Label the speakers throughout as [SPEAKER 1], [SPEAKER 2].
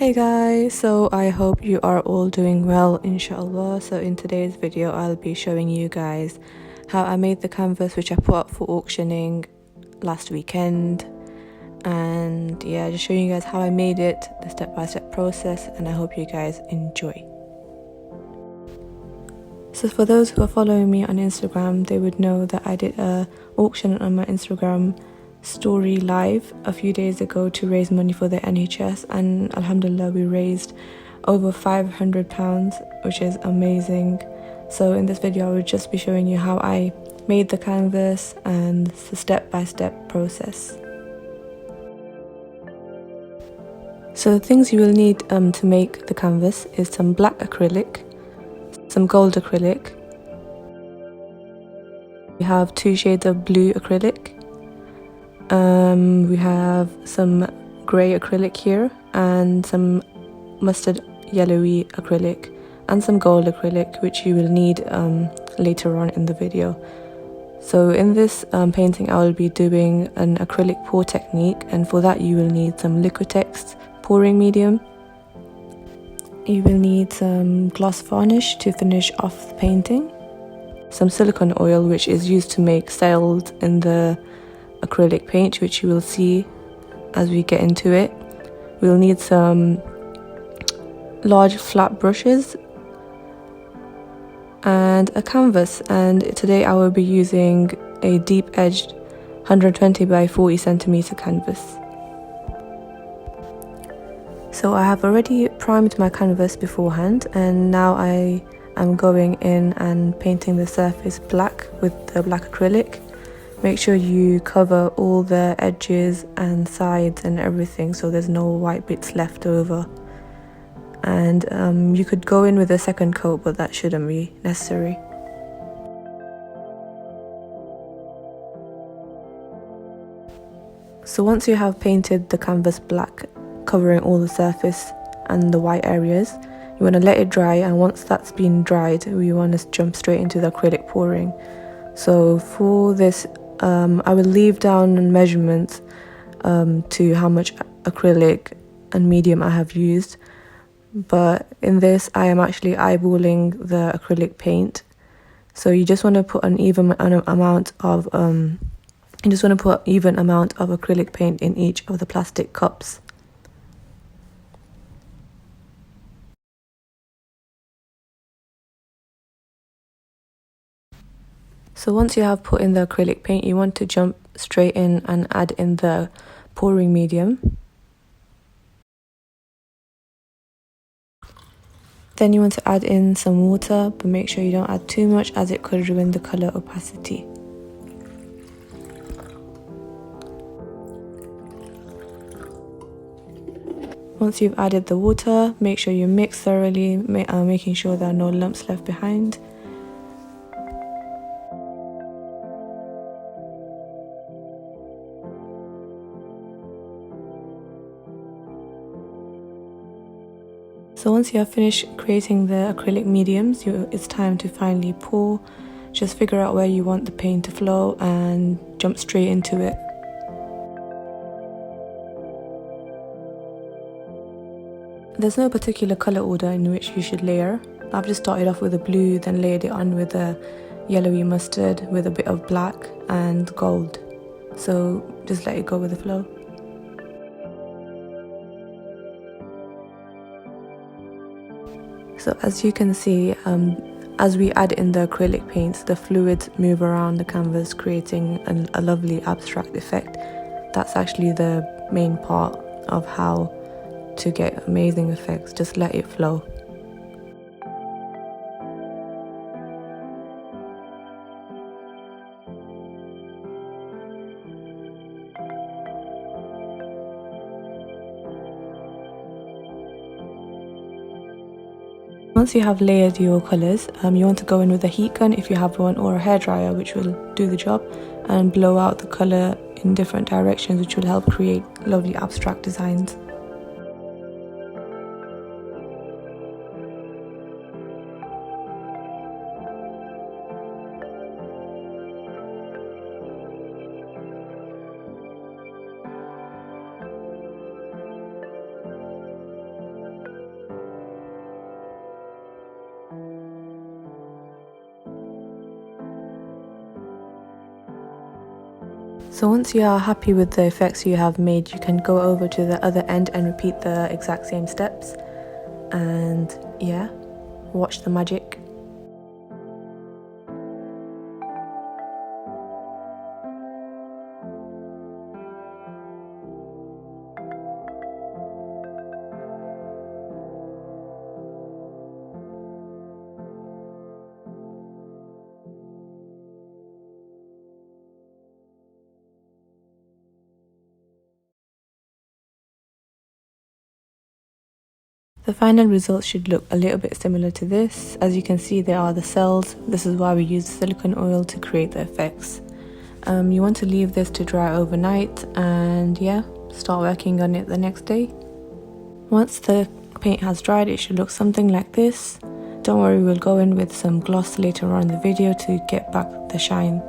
[SPEAKER 1] Hey guys, so I hope you are all doing well, inshallah. So in today's video I'll be showing you guys how I made the canvas which I put up for auctioning last weekend, and yeah, just showing you guys how I made it, the step-by-step process, and I hope you guys enjoy. So for those who are following me on Instagram, they would know that I did a auction on my Instagram story live a few days ago to raise money for the NHS, and alhamdulillah we raised over £500, which is amazing. So in this video I will just be showing you how I made the canvas and the step-by-step process. So the things you will need to make the canvas is some black acrylic, some gold acrylic, we have 2 shades of blue acrylic, we have some grey acrylic here, and some mustard yellowy acrylic, and some gold acrylic, which you will need later on in the video. So in this painting I will be doing an acrylic pour technique, and for that you will need some Liquitex pouring medium. You will need some gloss varnish to finish off the painting, some silicone oil which is used to make cells in the acrylic paint, which you will see as we get into it. We'll need some large flat brushes and a canvas, and today I will be using a deep edged 120 by 40 centimeter canvas. So I have already primed my canvas beforehand, and now I am going in and painting the surface black with the black acrylic. Make sure you cover all the edges and sides and everything so there's no white bits left over. And you could go in with a second coat, but that shouldn't be necessary. So once you have painted the canvas black, covering all the surface and the white areas, you want to let it dry, and once that's been dried, we want to jump straight into the acrylic pouring. So for this, I will leave down measurements to how much acrylic and medium I have used, but in this I am actually eyeballing the acrylic paint. So you just want to put an even amount of acrylic paint in each of the plastic cups. So once you have put in the acrylic paint, you want to jump straight in and add in the pouring medium. Then you want to add in some water, but make sure you don't add too much as it could ruin the colour opacity. Once you've added the water, make sure you mix thoroughly, making sure there are no lumps left behind. So once you have finished creating the acrylic mediums, it's time to finally pour. Just figure out where you want the paint to flow and jump straight into it. There's no particular colour order in which you should layer. I've just started off with a blue, then layered it on with a yellowy mustard with a bit of black and gold. So just let it go with the flow. So as you can see, as we add in the acrylic paints, the fluids move around the canvas, creating a lovely abstract effect. That's actually the main part of how to get amazing effects. Just let it flow. Once you have layered your colours, you want to go in with a heat gun if you have one, or a hairdryer, which will do the job, and blow out the colour in different directions, which will help create lovely abstract designs. So once you are happy with the effects you have made, you can go over to the other end and repeat the exact same steps. And yeah, watch the magic. The final result should look a little bit similar to this. As you can see, there are the cells. This is why we use silicone oil to create the effects. You want to leave this to dry overnight and yeah, start working on it the next day. Once the paint has dried, it should look something like this. Don't worry, we'll go in with some gloss later on in the video to get back the shine.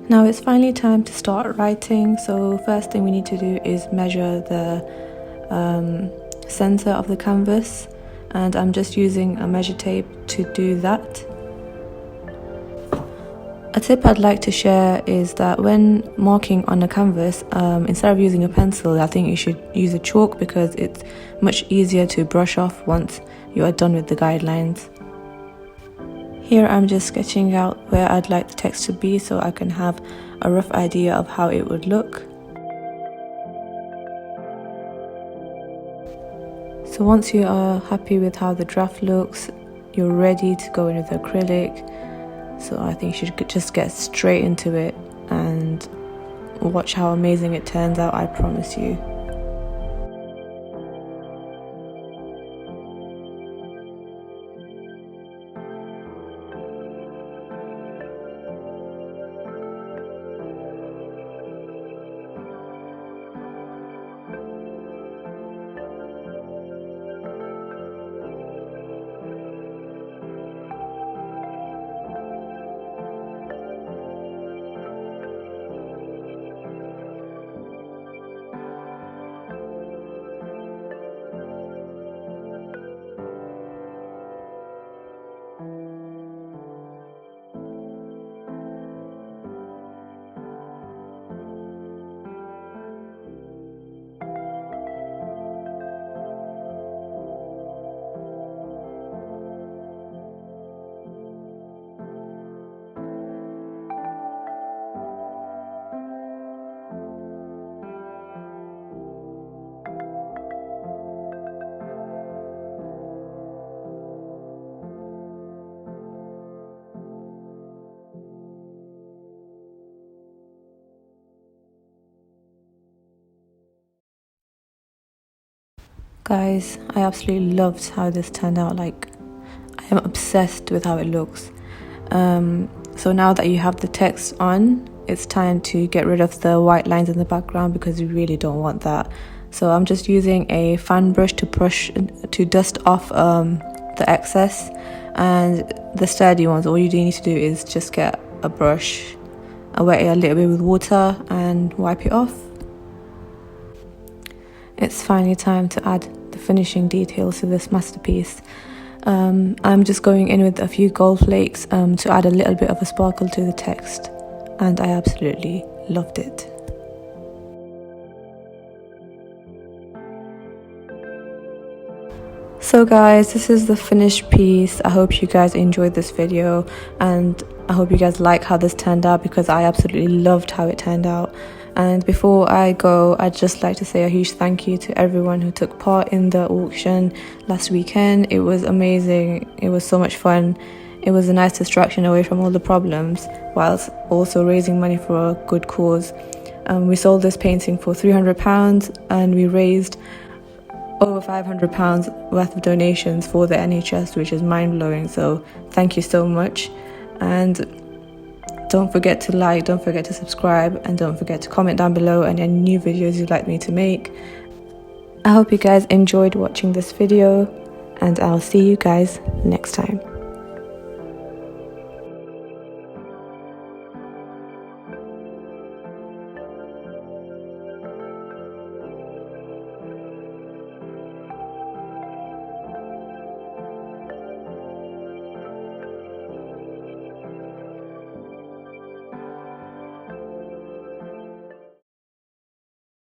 [SPEAKER 1] Now it's finally time to start writing. So first thing we need to do is measure the center of the canvas, and I'm just using a measure tape to do that. A tip I'd like to share is that when marking on a canvas, instead of using a pencil, I think you should use a chalk because it's much easier to brush off once you are done with the guidelines. Here I'm just sketching out where I'd like the text to be so I can have a rough idea of how it would look. So once you are happy with how the draft looks, you're ready to go in with acrylic. So I think you should just get straight into it and watch how amazing it turns out, I promise you. Guys, I absolutely loved how this turned out. Like, I am obsessed with how it looks. So now that you have the text on, it's time to get rid of the white lines in the background because you really don't want that. So I'm just using a fan brush to dust off the excess, and the sturdy ones, all you do need to do is just get a brush, wet it a little bit with water and wipe it off. It's finally time to add the finishing details to this masterpiece. I'm just going in with a few gold flakes to add a little bit of a sparkle to the text, and I absolutely loved it. So guys, this is the finished piece. I hope you guys enjoyed this video, and I hope you guys like how this turned out because I absolutely loved how it turned out. And before I go, I'd just like to say a huge thank you to everyone who took part in the auction last weekend. It was amazing. It was so much fun. It was a nice distraction away from all the problems, whilst also raising money for a good cause. We sold this painting for £300 and we raised over £500 worth of donations for the NHS, which is mind-blowing. So thank you so much. And don't forget to like, don't forget to subscribe, and don't forget to comment down below any new videos you'd like me to make. I hope you guys enjoyed watching this video, and I'll see you guys next time.